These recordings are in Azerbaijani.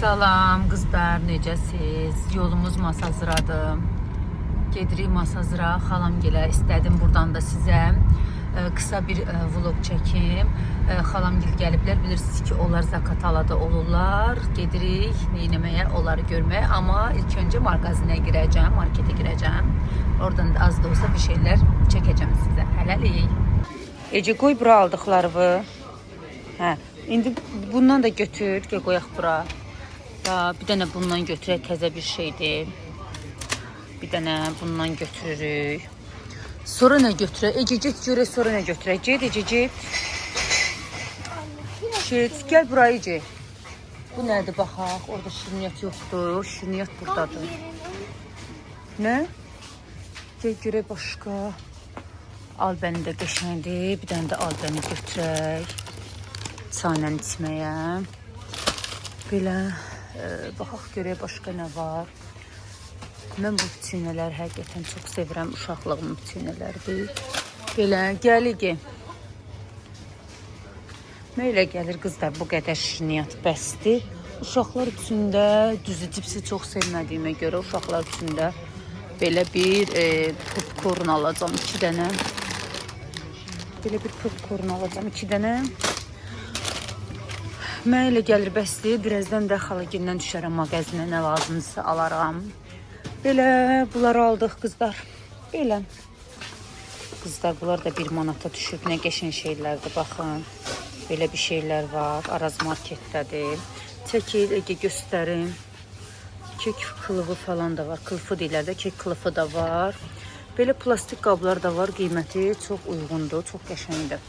Salam qızlar, necəsiz? Yolumuz Masazıradır. Gedirik Masazıra, xalamgilə. İstədim buradan da sizə qısa bir vlog çəkim. Xalamgil gəliblər, bilirsiniz ki, onlar Zaqatalada olurlar. Gedirik neynəməyə, onları görməyə. Amma ilk öncə mağazinə girəcəm, marketə girəcəm. Oradan da az da olsa bir şeylər çəkəcəm sizə. Hələlik. Ece, qoy bura aldıqlarımı. Hə, indi bundan da götür, qoyaq bura. Ya, bir dənə bundan götürək, təzə bir şeydir. Bir dənə bundan götürürük. Sonra nə götürək? Ece, get görək, sonra nə götürək? Get, Ece, get. Get, gəl buraya, Ece. Bu nədir, baxaq. Orada şirniyyat yoxdur. Şirniyyat buradadır. Nə? Gəl görək başqa. Albəni də qəşəngdir. Bir dənə də albəni götürək. Çayla içməyə. Belə, baxaq görək başqa nə var. Mən bu bütünələri həqiqətən çox sevirəm. Uşaqlığımın bütünələridir. Belə, gəli. Mən elə gəlir qızlar, bu qədər şirniyyat bəsdir. Uşaqlar üçün də düzü cipsi çox sevmədiyimə görə uşaqlar üçün də belə bir popcorn alacağım 2 dənə. Belə bir popcorn alacağım 2 dənə. Mən elə gəlir bəsdir. Birazdan da xalagildən düşərəm mağazinə, nə lazımdırsa alaram. Belə, bunları aldıq qızlar. Belə. Qızlar, bunlar da 1 manata düşüb. Nə qəşəng şeylərdir, baxın. Belə bir şeylər var. Araz marketdədir. Çəkil, Ege, göstərim. Kek kılıfı falan da var. Kılıfı deyirlər də, kek kılıfı da var. Belə plastik qablar da var. Qiyməti çox uyğundur, çox qəşəngdir.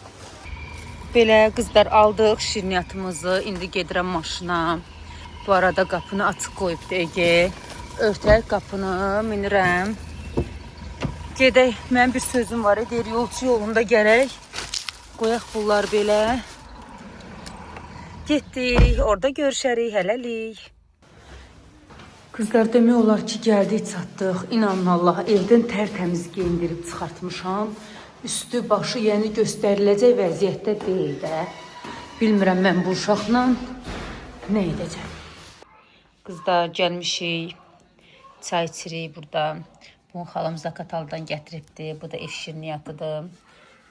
Belə qızlar, aldıq şirniyyatımızı. İndi gedirəm maşına. Bu arada qapını açıq qoyubdu Ege. Örtək qapını, minirəm. Gedək, mənim bir sözüm var. Deyir, yolçu yolunda gərək. Qoyaq bunlar belə. Getdik, orada görüşərik, hələlik. Qızlar, demək olar ki, gəldik, çatdıq. İnanın Allah, evdən tərtəmiz geyindirib çıxartmışam. Üstü, başı, yəni göstəriləcək vəziyyətdə deyil də. Bilmirəm mən bu uşaqla nə edəcəm. Qızlar, gəlmişik. Çay içirik burada. Bunu xalam Zaqataldan gətiribdi. Bu da ev şirniyyatıdır.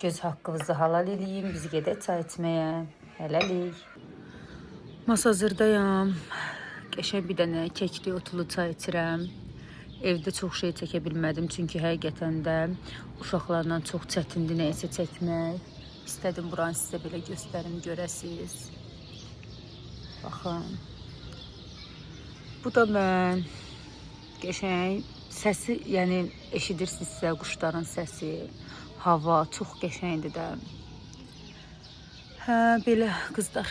Göz haqqınızı halal edeyim. Biz gedək çay içməyə. Hələlik. Masazırdayam. Qəşəng bir dənə kekli otulu çay içirəm. Evdə çox şey çəkə bilmədim. Çünki həqiqətən də uşaqlarla çox çətindir nəyəsə çəkmək. İstədim buranı sizə belə göstərim, görəsiniz. Baxın. Bu da mən. Qəşəng. Səsi, yəni eşidirsinizsə quşların səsi. Hava çox qəşəngdir də. Hə, belə qızlar.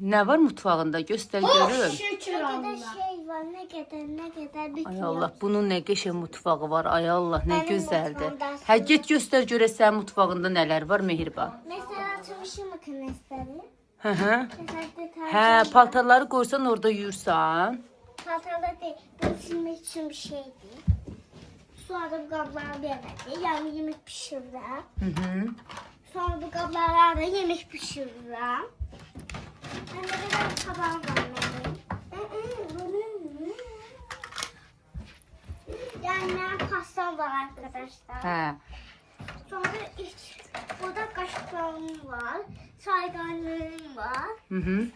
Nə var mutfağında? Göstər görüm. Şükür Allah. Şey var, nə qədər bitiyor. Ay Allah, bunun nə qəşəng mutfağı var. Ay Allah, nə gözəldir. Hə, get göstər görək sənin mutfağında nələr var, Mehriban. Mesela çamaşır makinesi. Hı. Hə, paltarları qoysan orada yuyursan. Paltarlar değil, bu silmek için bir şeydi. Sonra bu kablar vermedi. Yani yemek pişirdim. Hı. Sonra bu kablarla yemek pişirdim. Ben de bir tabağım var benim. Yani pastam var arkadaşlar. Hə. Sonra burada kaşıklarım var. Çaydanlığım var. Hı.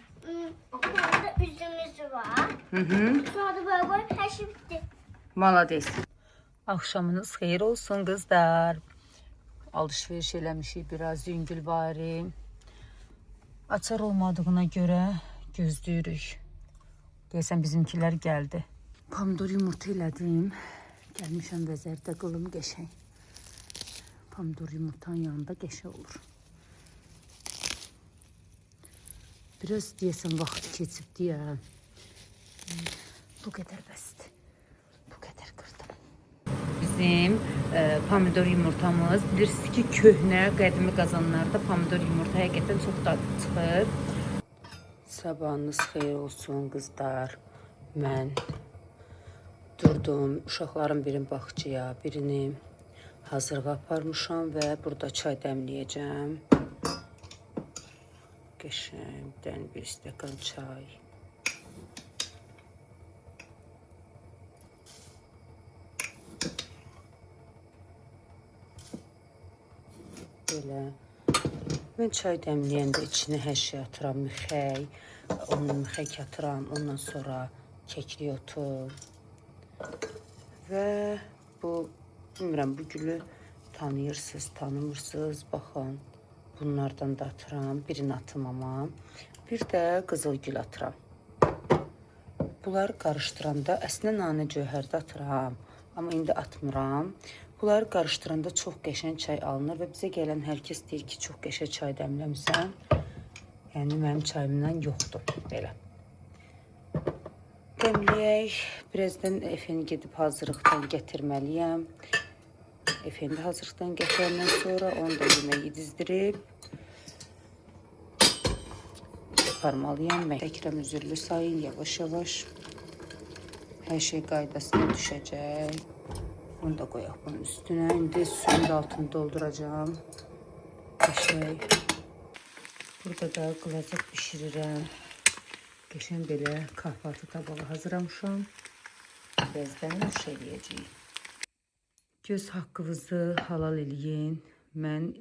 Sonra da üzümümüz var. Hı. Sonra da böyle koyup her şey bitti. Malades. Axşamınız xeyir olsun qızlar. Alışveriş eləmişik biraz yüngülvari. Açar olmadığına görə gözləyirik. Deyəsən bizimkilər gəldi. Pomidor yumurta elədim. Gəlmişəm vəzərdə qılım qəşəng. Pomidor yumurtanın yanında qəşəng olur. Biraz deyəsən vaxt keçib deyə. Bu qədər bəsdir. Bu qədər qırdım. Bizim pomidor yumurtamız. Bilirsiniz ki, köhnə, qədimi qazanlarda pomidor yumurta həqiqətən çox dadlı çıxır. Sabahınız xeyir olsun qızlar. Mən durdum. Uşaqların birini bağçaya, birini hazırlığa aparmışam və burada çay dəmləyəcəm. qəşəng. Bir dənə bir stəkan çay. Belə. Mən çay dəmləyəndə içinə hər şey atıram, mixək. Onu mixək atıram, ondan sonra kəkli otu. Və bu, bilmirəm, bu gülü tanıyırsınız, tanımırsınız. Baxın, bunlardan da atıram. Birini atım ama. Bir də qızıl gül atıram. Bunları qarışdıranda, əslində nanə cövhərdə atıram. Amma indi atmıram. Bunları qarışdıranda çox qəşəng çay alınır və bizə gələn hər kəs deyir ki, çox qəşəng çay dəmləmsən. Yəni mənim çayımdan yoxdur belə. Dəmləyək. Birazdan Efeni gedib hazırlıqdan gətirməliyəm. Efeni də hazırlıqdan gətirəndən sonra onu da yeməyi dizdirib aparmalıyam. Mən təkrəm üzürlü sayın yavaş-yavaş. Hər şey qaydasına düşəcək. Bunu da qoyaq bunun üstünə. İndi suyun da altını dolduracağım. Qəşəng. Burada da qılacaq bişirirəm. Qəşəng belə kahvaltı tabağı hazırlamışam. Birazdan nuş eləyəcəyik. Göz haqqınızı halal eləyin. Mən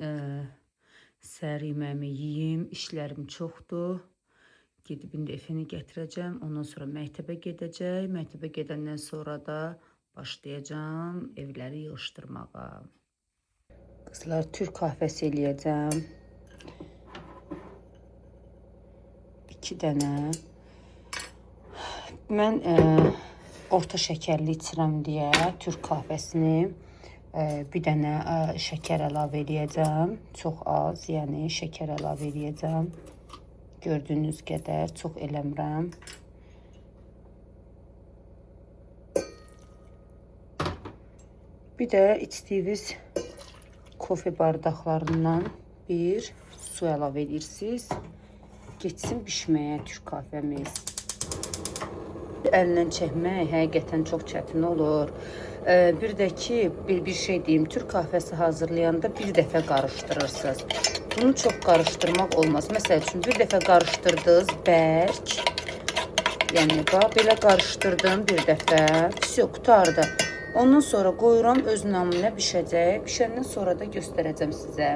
səhər yeməyimi yeyim. İşlərim çoxdur. Gedib indi Efeni gətirəcəm. Ondan sonra məktəbə gedəcək. Məktəbə gedəndən sonra da başlayacağım evləri yığışdırmağa. Qızlar, Türk kahvəsi eləyəcəm. 2 dənə. Mən orta şəkərli içirəm deyə Türk kahvəsini bir dənə şəkər əlavə eləyəcəm. Çox az, yəni şəkər əlavə eləyəcəm. Gördüyünüz qədər çox eləmirəm. Bir də içdiyiniz kofe bardaqlarından bir su əlavə edirsiniz. Geçsin bişməyə Türk kahvəmiz. Əllə çəkmək həqiqətən çox çətin olur. Bir də ki, bir şey deyim, Türk kahvəsi hazırlayanda bir dəfə qarışdırırsınız. Bunu çox qarışdırmaq olmaz. Məsəl üçün, bir dəfə qarışdırdınız, bərk. Yəni, belə qarışdırdım bir dəfə. Vəsiyo, qutardı. Ondan sonra qoyuram, öz namına bişəcək. Bişəndən sonra da göstərəcəm sizə.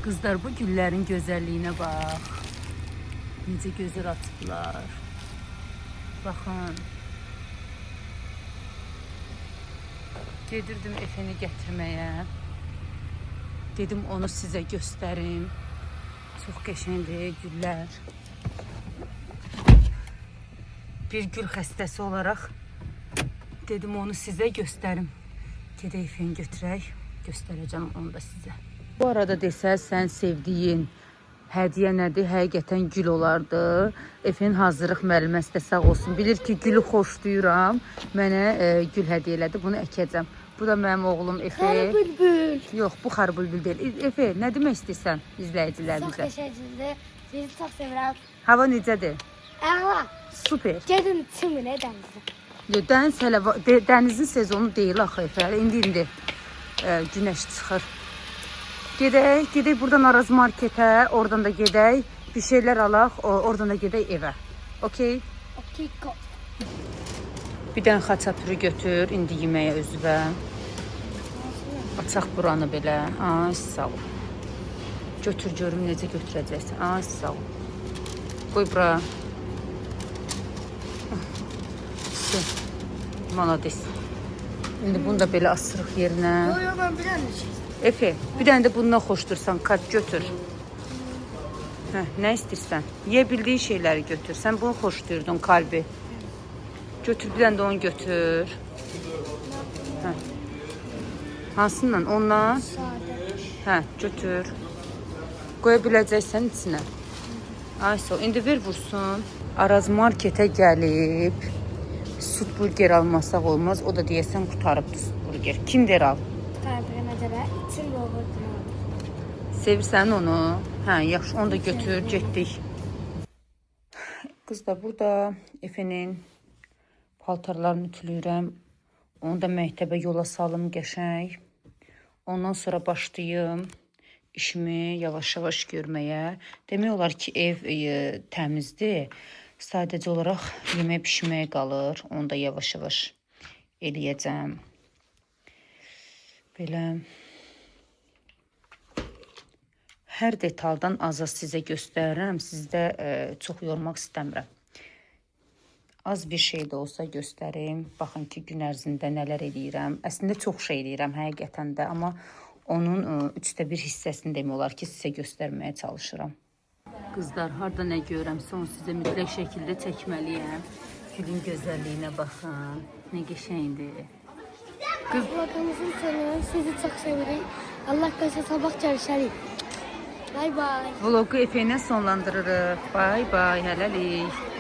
Kızlar, bu güllərin gözəlliyinə bax. Necə gözəl atıblar. Baxın. Gedirdim Efeni gətirməyə. Dedim onu sizə göstərim. Çox qəşəngdir güllər. Bir gül xəstəsi olaraq dedim onu sizə göstərim. Gedək Efeni götürək. Göstərəcəm onu da sizə. Bu arada desəz, sən sevdiyin hədiyyə nədir? Həqiqətən gül olardı. Efenin hazırlıq müəlliməsi də sağ olsun. Bilir ki, gülü xoşlayıram. Mənə gül hədiyyə elədi. Bunu əkəcəm. Bu da mənim oğlum Efe. Xarbülbül. Yox, bu xarbülbül deyil. Efe, nə demək istəyirsən izləyicilərimizə? Çox təşəkkürlər. Sizi çox sevirəm. Hava necədir? Əla. Super. Gedin çiminə dənizə. Dənizin sezonu deyil axı Efe. İndi günəş çıxır. Gedək buradan Araz marketə, oradan da gedək, bir şeylər alaq, oradan da gedək evə. Okey? Okey, go. Bir dənə xaçapürü götür, indi yeməyə özüvə. Açaq buranı belə. Ay, sağ ol. Götür, görüm necə götürəcəksən. Ay, sağ ol. Qoy bura. Malades. İndi bunu da belə asırıq yerinə. Yo, mən bir dənə şey. Efe, bir dənə də bundan xoşdursan, kart götür. Nə istəyirsən? Yeyə bildiyin şeyləri götür. Sən bunu xoşdurdun, kalbi. Götür, bir dənə də onu götür. Hansından? Ondan? Sadə. Hə, götür. Qoya biləcəksən içinə. Ayso, indi ver vursun. Araz marketə gəlib süt burger almasaq olmaz. O da deyəsən qutarıbdı süt burger. Kinder al. Qardığına görə için yoğurdunu aldım. Sevirsən onu? Hə, yaxşı, onu da götür, getdik. Qız da burada Efe'nin paltarlarını ütüləyirəm. Onu da məktəbə yola salım qəşəng. Ondan sonra başlayım işimi yavaş-yavaş görməyə. Demək olar ki, ev təmizdir. Sadəcə olaraq yemək pişməyə qalır. Onu da yavaş-yavaş eləyəcəm. Belə hər detaldan az-az sizə göstərirəm. Sizdə çox yormaq istəmirəm. Az bir şey də olsa göstərim. Baxın ki, gün ərzində nələr eləyirəm. Əslində çox şey eləyirəm həqiqətən də, amma onun 1/3 hissəsini demək olar ki, sizə göstərməyə çalışıram. Qızlar, harda nə görəmsə onu sizə mütləq şəkildə çəkməliyəm. Gülün gözəlliyinə baxın. Nə qəşəngdir. Vlogumuzun sonu. Sizi çok seviyorum. Allah korusun, sabah görüşelim. Bay bay. Vlogu Efe'yle sonlandırırıq. Bay bay, hələlik.